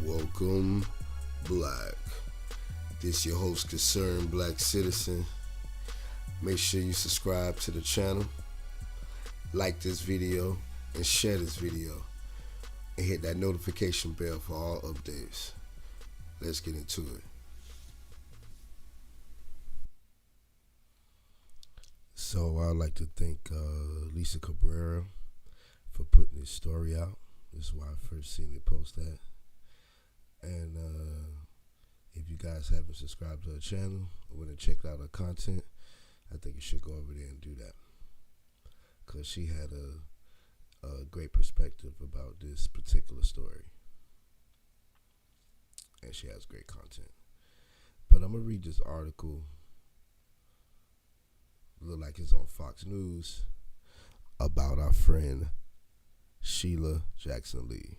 Welcome, Black. This your host, Concerned Black Citizen. Make sure you subscribe to the channel, like this video, and share this video, and hit that notification bell for all updates. Let's get into it. So I'd like to thank Lisa Cabrera for putting this story out. This is why I first seen it post that. And if you guys haven't subscribed to her channel or want to check out her content, I think you should go over there and do that, because she had a great perspective about this particular story, and she has great content. But I'm going to read this article, look like it's on Fox News, about our friend Sheila Jackson Lee.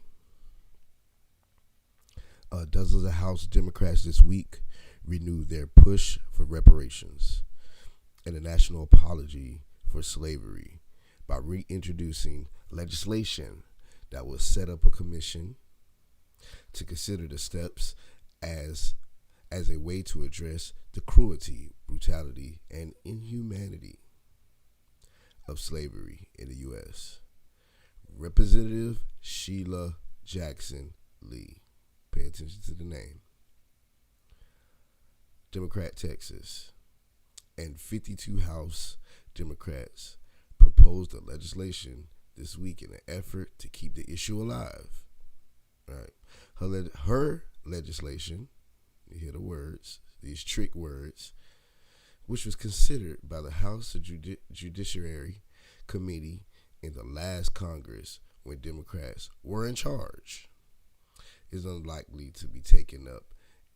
Dozens of House Democrats this week renewed their push for reparations and a national apology for slavery by reintroducing legislation that will set up a commission to consider the steps as a way to address the cruelty, brutality, and inhumanity of slavery in the U.S. Representative Sheila Jackson Lee. Pay attention to the name. Democrat, Texas, and 52 House Democrats proposed a legislation this week in an effort to keep the issue alive. All right. Her legislation, you hear the words, these trick words, which was considered by the House Judiciary Committee in the last Congress when Democrats were in charge, is unlikely to be taken up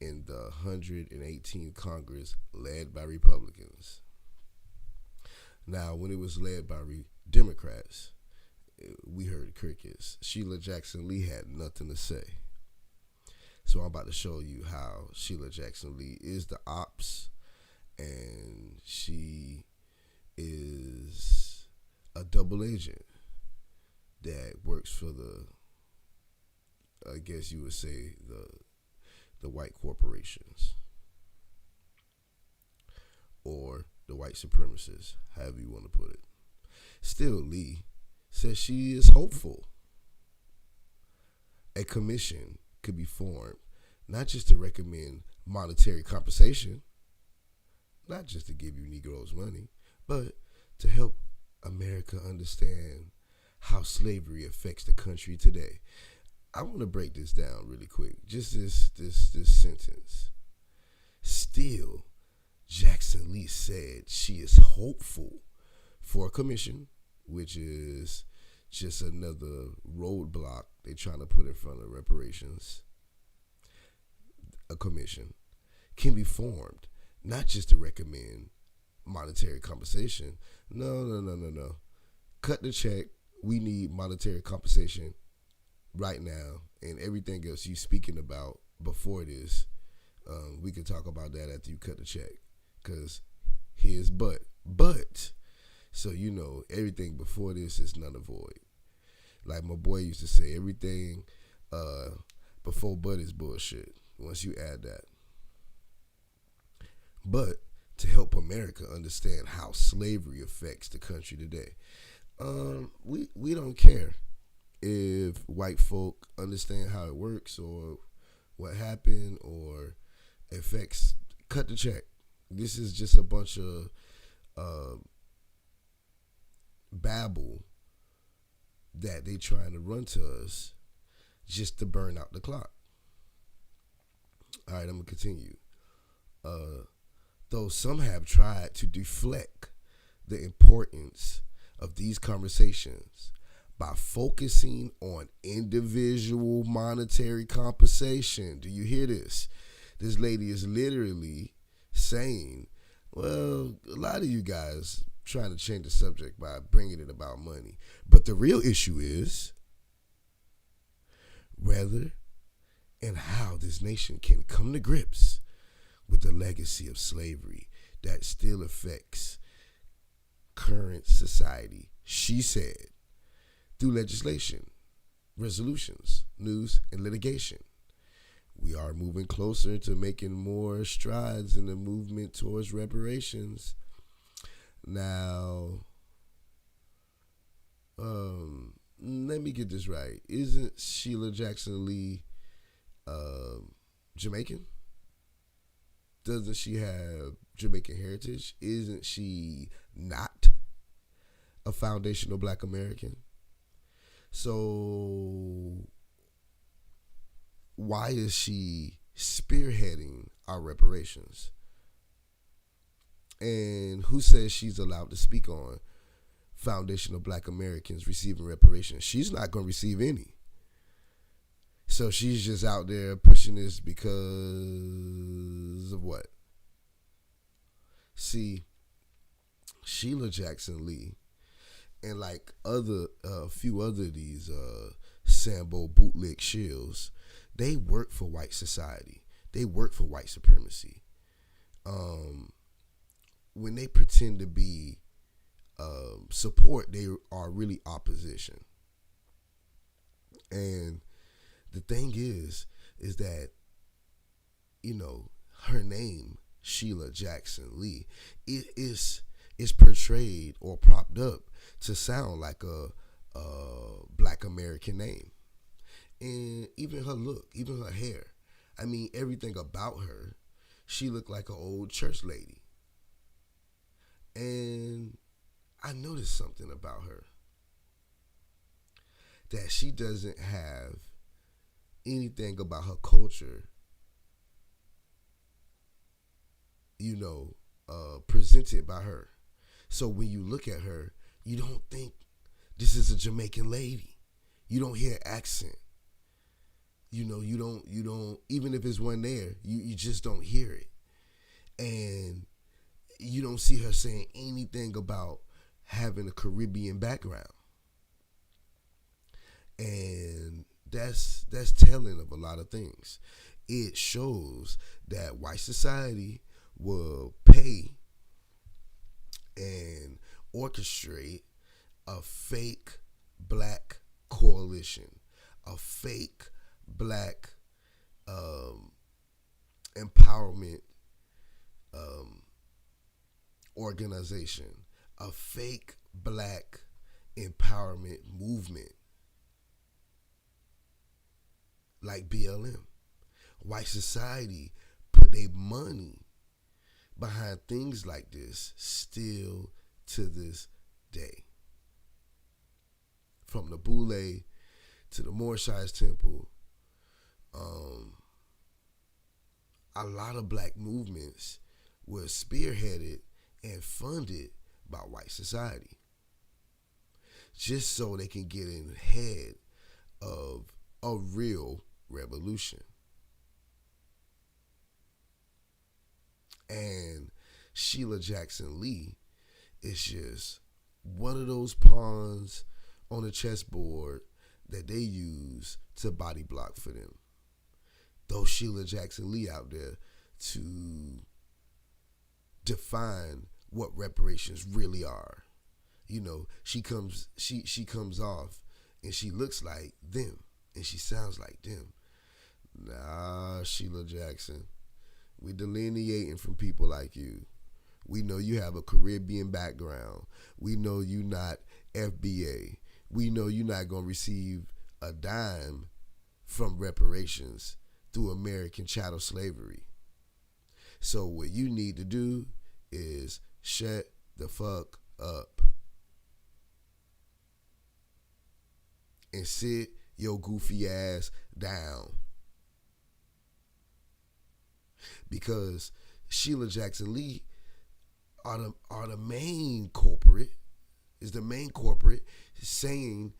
in the 118th Congress led by Republicans. Now, when it was led by Democrats, we heard crickets. Sheila Jackson Lee had nothing to say. So I'm about to show you how Sheila Jackson Lee is the ops, and she is a double agent that works for the, I guess you would say, the white corporations or the white supremacists, however you want to put it. Still, Lee says she is hopeful a commission could be formed, not just to recommend monetary compensation, not just to give you Negroes money, but to help America understand how slavery affects the country today. I want to break this down really quick. Just this sentence. Still, Jackson Lee said she is hopeful for a commission, which is just another roadblock they're trying to put in front of reparations. A commission can be formed, not just to recommend monetary compensation. No. Cut the check. We need monetary compensation right now, and everything else you speaking about before this, we can talk about that after you cut the check, because here's but, so you know everything before this is null and void. Like my boy used to say, everything before but is bullshit once you add that. But to help America understand how slavery affects the country today, we don't care if white folk understand how it works or what happened or affects. Cut the check. This is just a bunch of babble that they trying to run to us just to burn out the clock. All right, I'm gonna continue. Though some have tried to deflect the importance of these conversations by focusing on individual monetary compensation. Do you hear this? This lady is literally saying, well, a lot of you guys trying to change the subject by bringing it about money. But the real issue is whether and how this nation can come to grips with the legacy of slavery that still affects current society, she said, through legislation, resolutions, news, and litigation. we are moving closer to making more strides in the movement towards reparations. Now, let me get this right. Isn't Sheila Jackson Lee Jamaican? Doesn't she have Jamaican heritage? Isn't she not a foundational Black American? So why is she spearheading our reparations? And who says she's allowed to speak on foundational Black Americans receiving reparations? She's not going to receive any. So she's just out there pushing this because of what? See, Sheila Jackson Lee and like a few other of these Sambo bootleg shills, they work for white society. They work for white supremacy. When they pretend to be support, they are really opposition. And the thing is that, you know, her name, Sheila Jackson Lee, it is portrayed or propped up to sound like a Black American name. And even her look, even her hair, I mean, everything about her, she looked like an old church lady. And I noticed something about her, that she doesn't have anything about her culture, you know, presented by her. So when you look at her, you don't think this is a Jamaican lady. You don't hear accent. You know, you don't, even if it's one there, you just don't hear it. And you don't see her saying anything about having a Caribbean background. And that's telling of a lot of things. It shows that white society will pay and orchestrate a fake Black coalition, a fake Black empowerment organization, a fake Black empowerment movement like BLM. White society put their money behind things like this still to this day. From the Boule to the Moorish Temple, a lot of Black movements were spearheaded and funded by white society, just so they can get in ahead of a real revolution. And Sheila Jackson Lee is just one of those pawns on the chessboard that they use to body block for them. Those Sheila Jackson Lee out there to define what reparations really are. You know, she comes off and she looks like them and she sounds like them. Nah, Sheila Jackson, we delineating from people like you. We know you have a Caribbean background. We know you not F.b.a. We know you're not going to receive a dime from reparations through American chattel slavery. So what you need to do is shut the fuck up and sit your goofy ass down. Because Sheila Jackson Lee are the main culprit, is the main corporate saying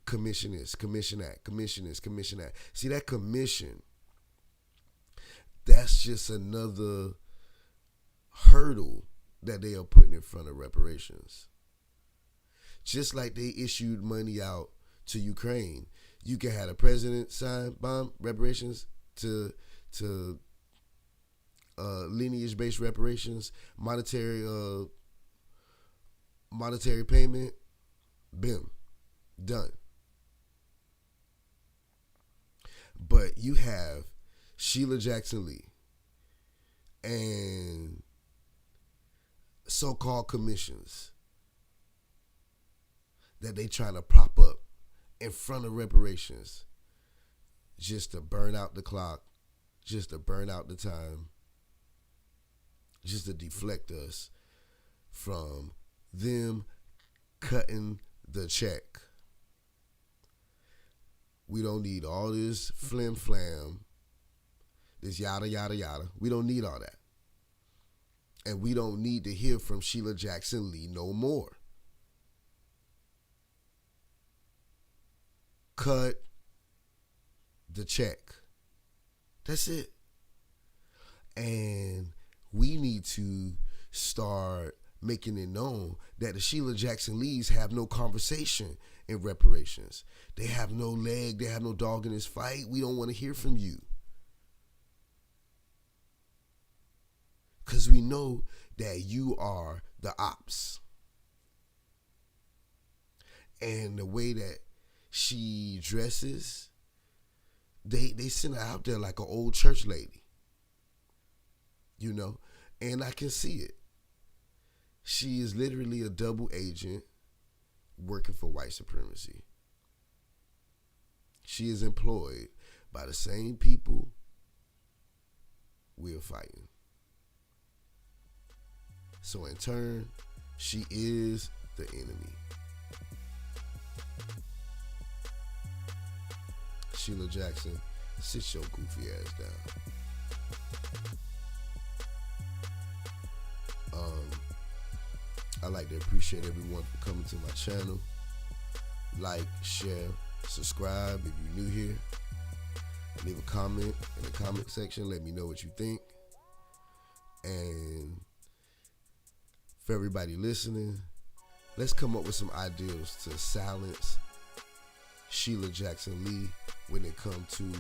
commission this, commission that, commission this, commission that. See, that commission, that's just another hurdle that they are putting in front of reparations. Just like they issued money out to Ukraine, you can have the president sign bomb reparations to lineage-based reparations, monetary payment, bim, done. But you have Sheila Jackson Lee and so-called commissions that they trying to prop up in front of reparations just to burn out the clock, just to burn out the time, just to deflect us from them cutting the check. We don't need all this flim flam, this yada yada yada. We don't need all that. And we don't need to hear from Sheila Jackson Lee no more. Cut the check. That's it. And we need to start making it known that the Sheila Jackson Lees have no conversation in reparations. They have no leg. They have no dog in this fight. We don't want to hear from you. Because we know that you are the ops. And the way that she dresses, they send her out there like an old church lady. You know? And I can see it. She is literally a double agent working for white supremacy. She is employed by the same people we're fighting. So in turn, she is the enemy. Sheila Jackson, sit your goofy ass down. I'd like to appreciate everyone for coming to my channel. Like, share, subscribe if you're new here. Leave a comment in the comment section. Let me know what you think. And for everybody listening, let's come up with some ideas to silence Sheila Jackson Lee when it comes to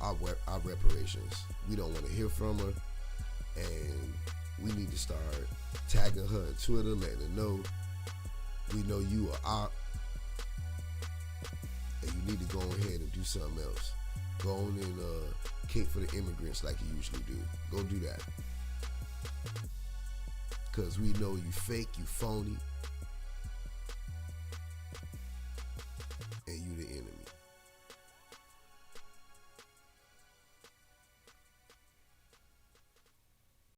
our reparations. We don't want to hear from her, and we need to start tagging her on Twitter, letting her know we know you are op, and you need to go ahead and do something else. Go on and cape for the immigrants like you usually do. Go do that. Because we know you fake, you phony,